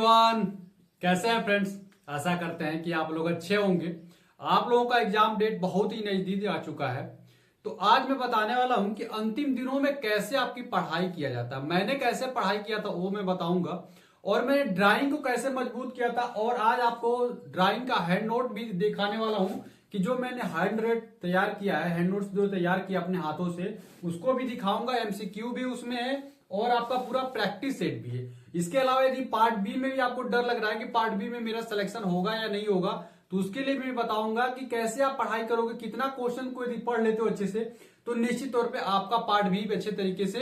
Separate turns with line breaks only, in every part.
Everyone, कैसे हैं friends. आशा करते हैं कि आप लोग अच्छे होंगे। आप लोगों का एग्जाम डेट बहुत ही नजदीक आ चुका है। तो आज मैं बताने वाला हूं कि अंतिम दिनों में कैसे आपकी पढ़ाई किया जाता है। मैंने कैसे पढ़ाई किया था वो मैं बताऊंगा, और मैंने ड्राइंग को कैसे मजबूत किया था। और आज आपको ड्राइंग का हैंड नोट भी दिखाने वाला हूं कि जो मैंने हैंड नोट तैयार किया है, हैंड नोट्स जो तैयार किया अपने हाथों से, उसको भी दिखाऊंगा। एमसीक्यू भी उसमें है और आपका पूरा प्रैक्टिस सेट भी है। इसके अलावा यदि पार्ट बी में भी आपको डर लग रहा है कि पार्ट बी में मेरा सिलेक्शन होगा या नहीं होगा, तो उसके लिए भी मैं बताऊंगा कि कैसे आप पढ़ाई करोगे। कितना क्वेश्चन को यदि पढ़ लेते हो अच्छे से, तो निश्चित तौर पे आपका पार्ट बी अच्छे तरीके से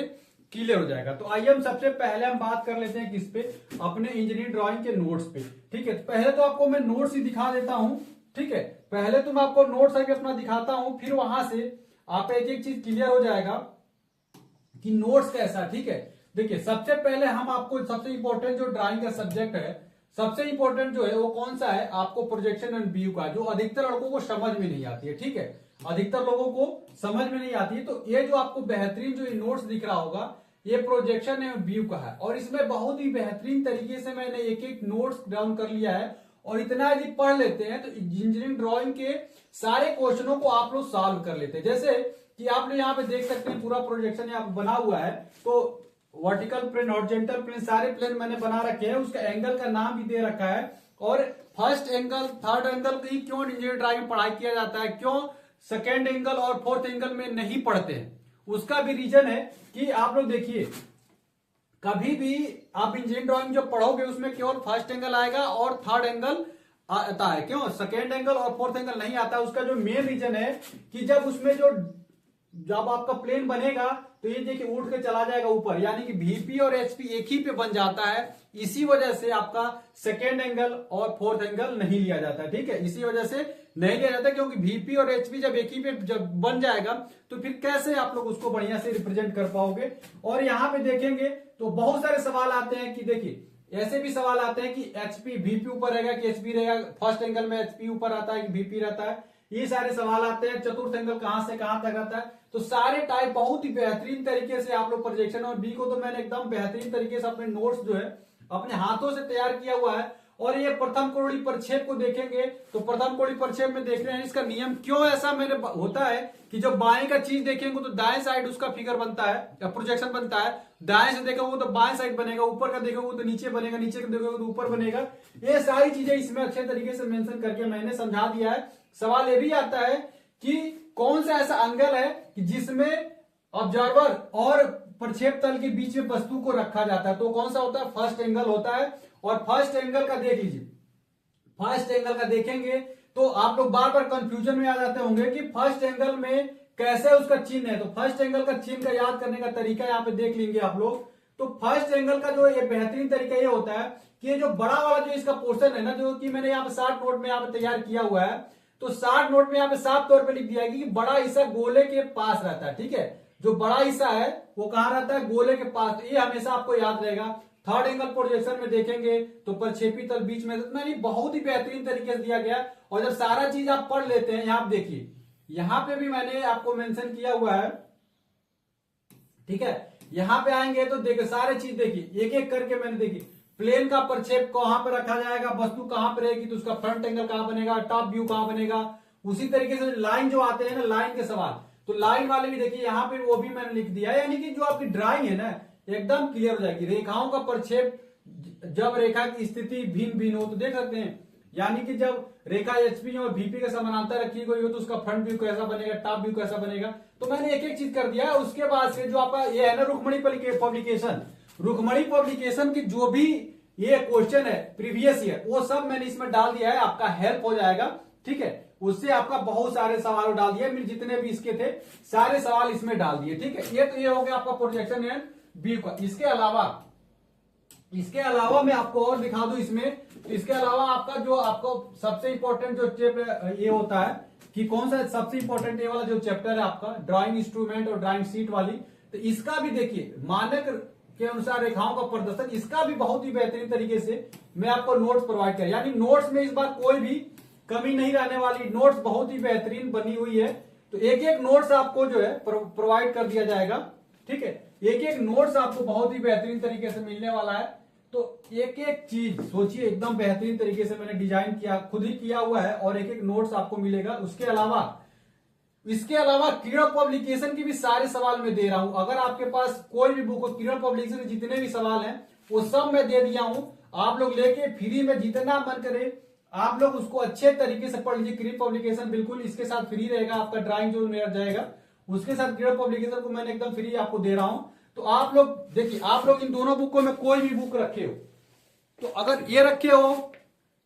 क्लियर हो जाएगा। तो आइए हम सबसे पहले हम बात कर लेते हैं किस पे, अपने इंजीनियरिंग ड्राइंग के नोट्स पे। ठीक है, पहले तो आपको मैं नोट्स ही दिखा देता हूं। ठीक है, पहले तो मैं आपको नोट्स आगे अपना दिखाता हूं, फिर वहां से आप एक एक चीज क्लियर हो जाएगा कि नोट्स कैसा। ठीक है, देखिए सबसे पहले हम आपको सबसे इंपॉर्टेंट जो ड्राइंग का सब्जेक्ट है, सबसे इंपॉर्टेंट जो है वो कौन सा है, आपको प्रोजेक्शन एंड व्यू का, जो अधिकतर लड़कों को समझ में नहीं आती है। ठीक है, अधिकतर लोगों को समझ में नहीं आती है। तो ये जो आपको बेहतरीन जो नोट्स दिख रहा होगा, ये प्रोजेक्शन एंड व्यू का है, और इसमें बहुत ही बेहतरीन तरीके से मैंने एक एक नोट्स डाउन कर लिया है। और इतना यदि पढ़ लेते हैं तो इंजीनियरिंग ड्राइंग के सारे क्वेश्चनों को आप लोग सॉल्व कर लेते हैं। जैसे कि आप लोग यहाँ पे देख सकते हैं पूरा प्रोजेक्शन यहाँ पे बना हुआ है। तो वर्टिकल प्लेन, हॉरिजॉन्टल प्लेन, सारे प्लेन मैंने बना रखे हैं। उसका एंगल का नाम भी दे रखा है। और फर्स्ट एंगल, थर्ड एंगल की क्यों इंजीनियरिंग ड्राइंग में पढ़ाई किया जाता है, क्यों सेकेंड एंगल और फोर्थ एंगल में नहीं पढ़ते हैं, उसका भी रीजन है कि आप लोग देखिए, कभी भी आप इंजीनियरिंग ड्राइंग जो पढ़ोगे उसमें केवल फर्स्ट एंगल आएगा और थर्ड एंगल आता है। क्यों सेकेंड एंगल और फोर्थ एंगल नहीं आता? उसका जो मेन रीजन है कि जब उसमें जब आपका प्लेन बनेगा तो ये देखिए उठ के चला जाएगा ऊपर, यानी कि वीपी और एचपी एक ही पे बन जाता है। इसी वजह से आपका सेकेंड एंगल और फोर्थ एंगल नहीं लिया जाता। ठीक है, इसी वजह से नहीं लिया जाता, क्योंकि वीपी और एचपी जब एक ही पे जब बन जाएगा तो फिर कैसे आप लोग उसको बढ़िया से रिप्रेजेंट कर पाओगे। और यहाँ पे देखेंगे तो बहुत सारे सवाल आते हैं कि देखिए, ऐसे भी सवाल आते हैं कि एचपी वीपी ऊपर रहेगा कि एचपी रहेगा, फर्स्ट एंगल में एचपी ऊपर आता है कि वीपी रहता है, ये सारे सवाल आते हैं। चतुर्थ एंगल कहां से कहां तक आता है, तो सारे टाइप बहुत ही बेहतरीन तरीके से आप लोग प्रोजेक्शन और बी को तो मैंने एकदम बेहतरीन तरीके से अपने नोट्स जो है अपने हाथों से तैयार किया हुआ है। और ये प्रथम कोणीय प्रक्षेप को देखेंगे तो प्रथम कोणीय प्रक्षेप में देख रहे हैं इसका नियम क्यों ऐसा मैंने होता है कि जब बाएं का चीज देखेंगे तो दाएं साइड उसका फिगर बनता है या प्रोजेक्शन बनता है, दाएं से देखोगे तो बाएं साइड बनेगा, ऊपर का देखोगे तो नीचे बनेगा, नीचे का देखोगे तो ऊपर बनेगा। ये सारी चीजें इसमें अच्छे तरीके से मेंशन करके मैंने समझा दिया है। सवाल ये भी आता है कि कौन सा ऐसा एंगल है कि जिसमें ऑब्जर्वर और प्रक्षेप तल के बीच में वस्तु को रखा जाता है, तो कौन सा होता है, फर्स्ट एंगल होता है। और फर्स्ट एंगल का देख लीजिए, फर्स्ट एंगल का देखेंगे तो आप लोग बार बार कंफ्यूजन में आ जाते होंगे कि फर्स्ट एंगल में कैसे उसका चिन्ह है। तो फर्स्ट एंगल का चिन्ह का याद करने का तरीका यहाँ पे देख लेंगे आप लोग। तो फर्स्ट एंगल का जो ये बेहतरीन तरीका ये होता है कि ये जो बड़ा वाला जो इसका पोर्शन है ना, जो कि मैंने यहाँ पे 60 नोट में यहाँ पे तैयार किया हुआ है, तो 60 नोट में यहाँ पे साफ तौर पे लिख दिया है कि बड़ा हिस्सा गोले के पास रहता है। ठीक है, जो बड़ा हिस्सा है वो कहां रहता है, गोले के पास। तो ये हमेशा आपको याद रहेगा। थर्ड एंगल प्रोजेक्शन में देखेंगे तो प्रक्षेपी तल बीच में, नहीं बहुत ही बेहतरीन तरीके से दिया गया। और जब सारा चीज आप पढ़ लेते हैं, यहाँ देखिए यहाँ पे भी मैंने आपको मेंशन किया हुआ है। ठीक है, यहाँ पे आएंगे तो देखिए सारे चीज देखिए एक एक करके मैंने देखिए, प्लेन का प्रक्षेप कहां पे रखा जाएगा, वस्तु कहां पे रहेगी, तो उसका फ्रंट एंगल कहां बनेगा, टॉप व्यू कहां बनेगा। उसी तरीके से लाइन जो आते हैं ना, लाइन के सवाल, तो लाइन वाले भी देखिए यहाँ पे वो भी मैंने लिख दिया है। यानी कि जो आपकी ड्राइंग है ना एकदम क्लियर हो जाएगी। रेखाओं का प्रक्षेप, जब रेखा की स्थिति भिन्न भिन्न हो तो देख सकते हैं, यानी कि जब रेखा एचपी और वीपी के समानांतर रखी गई हो तो उसका फ्रंट व्यू कैसा बनेगा, टॉप व्यू कैसा बनेगा। तो मैंने एक एक चीज कर दिया है। उसके बाद से जो आपका ये है ना रुक्मणी पब्लिकेशन, रुक्मणी पब्लिकेशन की जो भी ये क्वेश्चन है प्रीवियस ईयर, वो सब मैंने इसमें डाल दिया है, आपका हेल्प हो जाएगा। ठीक है, उससे आपका बहुत सारे सवाल डाल दिया, मेरे जितने भी इसके थे सारे सवाल इसमें डाल दिए। ठीक है, ये तो ये हो गया आपका प्रोजेक्शन एंड व्यू का। इसके अलावा मैं आपको और दिखा दूं इसमें, तो इसके अलावा आपका जो आपको सबसे इंपॉर्टेंट जो चैप्टर ये होता है कि कौन सा सबसे इंपॉर्टेंट ये वाला जो चैप्टर है आपका ड्राइंग इंस्ट्रूमेंट और ड्राइंग शीट वाली, तो इसका भी देखिए मानक के अनुसार रेखाओं का प्रदर्शन, इसका भी बहुत ही बेहतरीन तरीके से मैं आपको नोट्स प्रोवाइड कर, यानी नोट्स में इस बार कोई भी कमी नहीं रहने वाली, नोट्स बहुत ही बेहतरीन बनी हुई है। तो एक एक नोट्स आपको जो है प्रोवाइड कर दिया जाएगा। ठीक है, एक एक नोट्स आपको बहुत ही बेहतरीन तरीके से मिलने वाला है। तो एक एक चीज सोचिए, एकदम बेहतरीन तरीके से मैंने डिजाइन किया, खुद ही किया हुआ है, और एक एक नोट्स आपको मिलेगा। इसके अलावा किरण पब्लिकेशन की भी सारे सवाल मैं दे रहा हूं। अगर आपके पास कोई भी बुक हो, किरण पब्लिकेशन के जितने भी सवाल हैं वो सब मैं दे दिया हूं। आप लोग लेके फ्री में जितना मन करे आप लोग उसको अच्छे तरीके से पढ़ लीजिए। किरण पब्लिकेशन बिल्कुल इसके साथ फ्री रहेगा, आपका ड्राइंग जो मेरा जाएगा उसके साथ किरण पब्लिकेशन को मैंने एकदम फ्री आपको दे रहा हूं। तो आप लोग देखिए, आप लोग इन दोनों बुक को में कोई भी बुक रखे हो, तो अगर ये रखे हो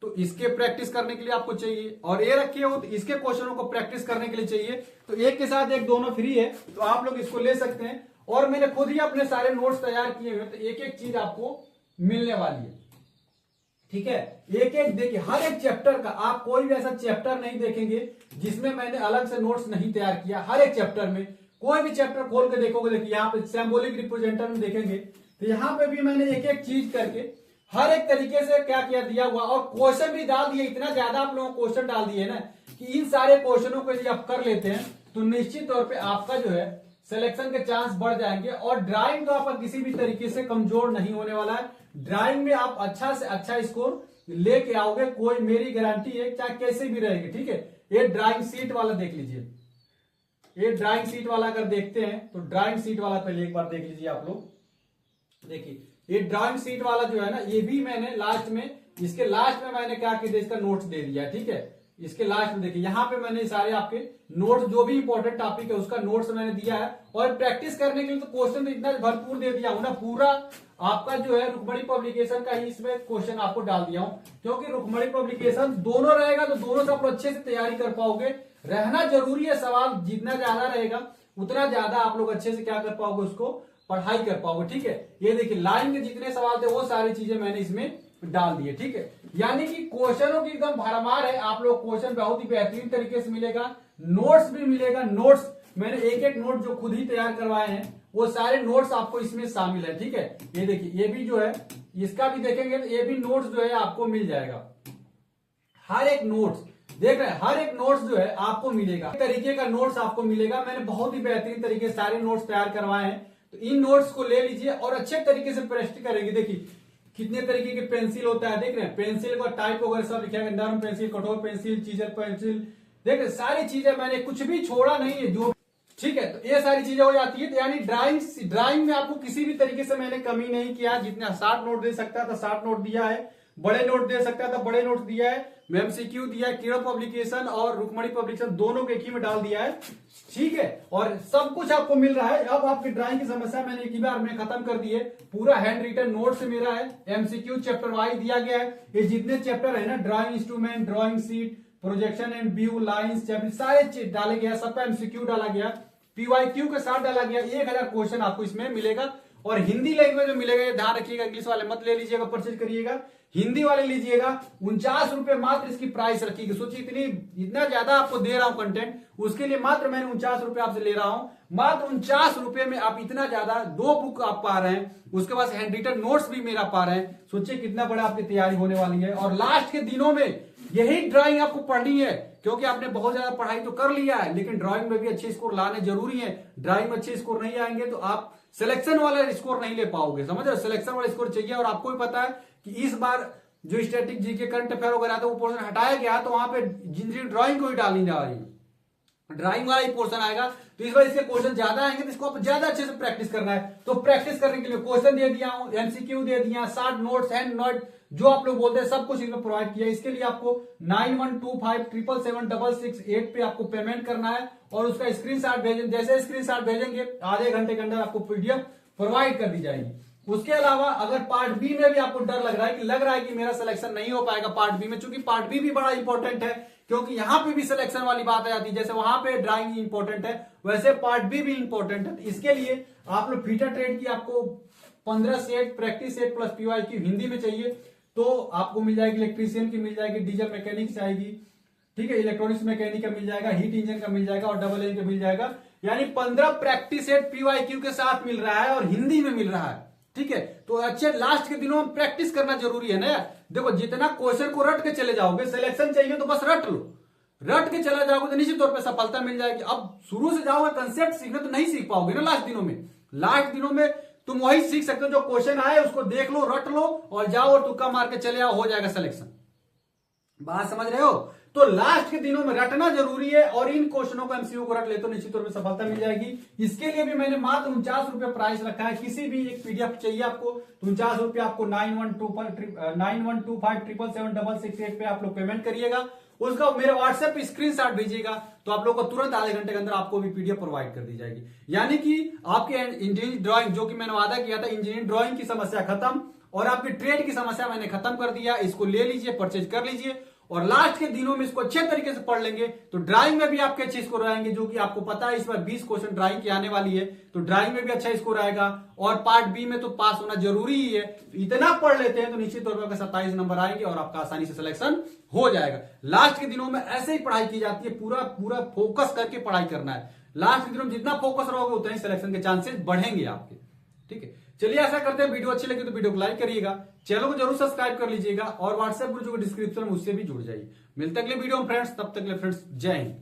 तो इसके प्रैक्टिस करने के लिए आपको चाहिए, और ये रखे हो तो इसके क्वेश्चनों को प्रैक्टिस करने के लिए चाहिए। तो एक के साथ एक दोनों फ्री है, तो आप लोग इसको ले सकते हैं। और मैंने खुद ही अपने सारे नोट्स तैयार किए हुए, तो एक एक चीज आपको मिलने वाली है, ठीक है। एक एक देखिए, हर एक चैप्टर का आप कोई भी ऐसा चैप्टर नहीं देखेंगे जिसमें मैंने अलग से नोट्स नहीं तैयार किया। हर एक चैप्टर में कोई भी चैप्टर खोल के देखोगे, देखिए यहाँ पे सिंबॉलिक रिप्रेजेंटर में देखेंगे तो यहाँ पे भी मैंने एक एक चीज करके हर एक तरीके से क्या किया दिया हुआ, और क्वेश्चन भी डाल दिए। इतना ज्यादा आप लोगों को क्वेश्चन डाल दिए ना कि इन सारे क्वेश्चनों को यदि आप कर लेते हैं तो निश्चित तौर पे आपका जो है सिलेक्शन के चांस बढ़ जाएंगे। और ड्राइंग तो आपका किसी भी तरीके से कमजोर नहीं होने वाला है। ड्राइंग में आप अच्छा से अच्छा स्कोर लेके आओगे, कोई मेरी गारंटी है, चाहे कैसे भी रहेगी, ठीक है। ये ड्राइंग सीट वाला देख लीजिए, ये ड्राइंग सीट वाला अगर देखते हैं तो ड्राइंग सीट वाला पहले एक बार देख लीजिए आप लोग। देखिए ये ड्राइंग सीट वाला जो है ना, ये भी मैंने लास्ट में, इसके लास्ट में मैंने क्या किया, इसका नोट्स दे दिया, ठीक है। इसके लास्ट में देखिए यहाँ पे मैंने सारे आपके नोट्स, जो भी इंपॉर्टेंट टॉपिक है उसका नोट्स मैंने दिया है। और प्रैक्टिस करने के लिए तो क्वेश्चन तो इतना भरपूर दे दिया हूं ना, पूरा आपका जो है रुक्मणी पब्लिकेशन का ही इसमें क्वेश्चन आपको डाल दिया हूं, क्योंकि रुक्मणी पब्लिकेशन दोनों रहेगा तो दोनों से आप अच्छे से तैयारी कर पाओगे। रहना जरूरी है, सवाल जितना ज्यादा रहेगा उतना ज्यादा आप लोग अच्छे से क्या कर पाओगे, उसको पढ़ाई कर पाओगे, ठीक है। ये देखिए लाइन के जितने सवाल थे वो सारी चीजें मैंने इसमें डाल दिए, ठीक है। यानी कि क्वेश्चनों की एकदम भरमार है। आप लोग क्वेश्चन बहुत ही बेहतरीन तरीके से मिलेगा, नोट्स भी मिलेगा। नोट्स मैंने एक एक नोट जो खुद ही तैयार करवाए हैं वो सारे नोट्स आपको इसमें शामिल है, ठीक है। ये देखिए, ये भी जो है इसका भी देखेंगे तो ये भी नोट्स जो है आपको मिल जाएगा। हर एक नोट्स देख रहे हैं, हर एक नोट्स जो है आपको मिलेगा, तरीके का नोट्स आपको मिलेगा। मैंने बहुत ही बेहतरीन तरीके से सारे नोट्स तैयार करवाए हैं, तो इन नोट्स को ले लीजिए और अच्छे तरीके से प्रैक्टिस करेंगे। देखिए कितने तरीके के पेंसिल होता है, देख रहे हैं, पेंसिल का टाइप वगैरह सब लिखा है, नरम पेंसिल, कठोर पेंसिल, चीजर पेंसिल, देख रहे सारी चीजें मैंने कुछ भी छोड़ा नहीं है, जो ठीक है। तो ये सारी चीजें हो जाती है। तो यानी ड्राइंग में आपको किसी भी तरीके से मैंने कमी नहीं किया। जितना 60 नोट दे सकता था 60 नोट दिया है, बड़े नोट दे सकता था बड़े नोट दिया है, एमसीक्यू दिया है, किरण पब्लिकेशन और रुक्मणी पब्लिकेशन दोनों के एक ही में डाल दिया है, ठीक है। और सब कुछ आपको मिल रहा है। अब आपकी ड्राइंग की समस्या मैंने एक ही बार में खत्म कर दी है। पूरा हैंड रिटन नोट से मेरा है, एमसीक्यू चैप्टर वाइज दिया गया है। ये जितने चैप्टर है ना, drawing instrument, drawing sheet, projection and view, lines, chapter सारे चीज डाले गया, सबका एमसीक्यू डाला गया, पीवाईक्यू के साथ डाला गया। 1000 क्वेश्चन आपको इसमें मिलेगा। और हिंदी लैंग्वेज में मिलेगा, ये ध्यान रखिएगा। इंग्लिश वाले मत ले लीजिएगा, परचेज करिएगा, हिंदी वाले लीजिएगा। 49 रुपए मात्र इसकी प्राइस रखिएगा। सोचिए इतना ज्यादा आपको दे रहा हूं कंटेंट, उसके लिए मात्र मैंने 49 रुपए आपसे ले रहा हूं। मात्र 49 रुपए में आप इतना ज्यादा 2 बुक आप पा रहे हैं, उसके बाद हैंड रिटन नोट्स भी मेरा पा रहे हैं। सोचिए कितना बड़ा आपकी तैयारी होने वाली है। और लास्ट के दिनों में यही ड्राइंग आपको पढ़नी है, क्योंकि आपने बहुत ज्यादा पढ़ाई तो कर लिया है, लेकिन ड्राइंग में भी अच्छे स्कोर लाने जरूरी है। ड्राइंग में अच्छे स्कोर नहीं आएंगे तो आप सिलेक्शन वाला स्कोर नहीं ले पाओगे, समझ रहे हो। सिलेक्शन वाला स्कोर चाहिए। और आपको भी पता है कि इस बार जो स्टैटिक जीके करंट अफेयर वगैरह था वो पोर्शन हटाया गया, तो वहां पे जिंदगी ड्राइंग को ही डालनी जा रही है, ड्राइंग वाला ही पोर्शन आएगा। तो इस बार इसके क्वेश्चन ज्यादा आएंगे, तो इसको आप ज्यादा अच्छे से प्रैक्टिस करना है। तो प्रैक्टिस करने के लिए क्वेश्चन दे दिया हूं, एमसीक्यू दे दिया, 60 नोट्स, हैंड नोट, जो आप लोग बोलते हैं सब कुछ इसमें प्रोवाइड किया। इसके लिए आपको 9125777668 पे आपको पेमेंट करना है और उसका स्क्रीनशॉट भेजें। जैसे स्क्रीनशॉट भेजेंगे आधे घंटे के अंदर आपको पीडीएफ प्रोवाइड कर दी जाएगी। उसके अलावा अगर पार्ट बी में भी आपको डर लग रहा है कि मेरा सिलेक्शन नहीं हो पाएगा पार्ट बी में, चूंकि पार्ट बी भी बड़ा इंपॉर्टेंट है, क्योंकि यहां पे भी सिलेक्शन वाली बात आ जाती है। जैसे वहां पे ड्राइंग इंपॉर्टेंट है, वैसे पार्ट बी भी इंपॉर्टेंट है। इसके लिए आप लोग फीटर ट्रेड की आपको 15 set, practice set plus PYQ Hindi में चाहिए तो आपको मिल जाएगी। इलेक्ट्रीशियन की मिल जाएगी, डीजल मैकेनिक्स आएगी, ठीक है, इलेक्ट्रॉनिक्स मैकेनिक का मिल जाएगा, हीट इंजन का मिल जाएगा और डबल इंजन का मिल जाएगा। यानी 15 प्रैक्टिस सेट पीवाईक्यू के साथ मिल रहा है और हिंदी में मिल रहा है, ठीक है। तो अच्छे लास्ट के दिनों में प्रैक्टिस करना जरूरी है ना। देखो जितना क्वेश्चन को रट के चले जाओगे, सिलेक्शन चाहिए तो बस रट लो, रट के चला जाओगे तो निश्चित तौर पे सफलता मिल जाएगी। अब शुरू से जाओगे कंसेप्ट सीखने तो नहीं सीख पाओगे ना लास्ट दिनों में। लास्ट दिनों में तुम वही सीख सकते हो, जो क्वेश्चन आए उसको देख लो, रट लो और जाओ और तुक्का मार के चले आओ, हो जाएगा सिलेक्शन। बात समझ रहे हो? तो लास्ट के दिनों में रटना जरूरी है और इन क्वेश्चनों को एमसीक्यू को रट ले तो निश्चित तौर पर सफलता मिल जाएगी। इसके लिए भी मैंने मात्र 49 रुपए प्राइस रखा है। किसी भी एक पीडीएफ चाहिए आपको तो 49 रुपए आपको 9125777766 पे आप लोग पेमेंट करिएगा, उसका मेरे व्हाट्सएप पे स्क्रीनशॉट भेजिएगा तो आप लोग को तुरंत आधे घंटे के अंदर आपको भी पीडीएफ प्रोवाइड कर दी जाएगी। यानी कि आपके इंजीनियरिंग ड्राइंग, जो कि मैंने वादा किया था, इंजीनियरिंग ड्राइंग की समस्या खत्म और आपके ट्रेड की समस्या मैंने खत्म कर दिया। इसको ले लीजिए, परचेज कर लीजिए और लास्ट के दिनों में इसको अच्छे तरीके से पढ़ लेंगे तो ड्राइंग में भी आपके अच्छे स्कोर आएंगे, जो कि आपको पता है इस बार 20 क्वेश्चन ड्राइंग की आने वाली है, तो ड्राइंग में भी अच्छा स्कोर आएगा और पार्ट बी में तो पास होना जरूरी ही है। इतना पढ़ लेते हैं तो निश्चित तौर पर 27 नंबर आएंगे और आपका आसानी से सिलेक्शन हो जाएगा। लास्ट के दिनों में ऐसे ही पढ़ाई की जाती है, पूरा पूरा फोकस करके पढ़ाई करना है। लास्ट के दिनों में जितना फोकस रहोगे उतना ही सिलेक्शन के चांसेस बढ़ेंगे आपके। ठीक है, चलिए ऐसा करते हैं, वीडियो अच्छी लगी तो वीडियो को लाइक करिएगा, चैनल को जरूर सब्सक्राइब कर लीजिएगा और व्हाट्सएप ग्रुप जो डिस्क्रिप्शन में उससे भी जुड़ जाइए। मिलते अगले वीडियो में फ्रेंड्स, तब तक के लिए फ्रेंड्स जय हिंद।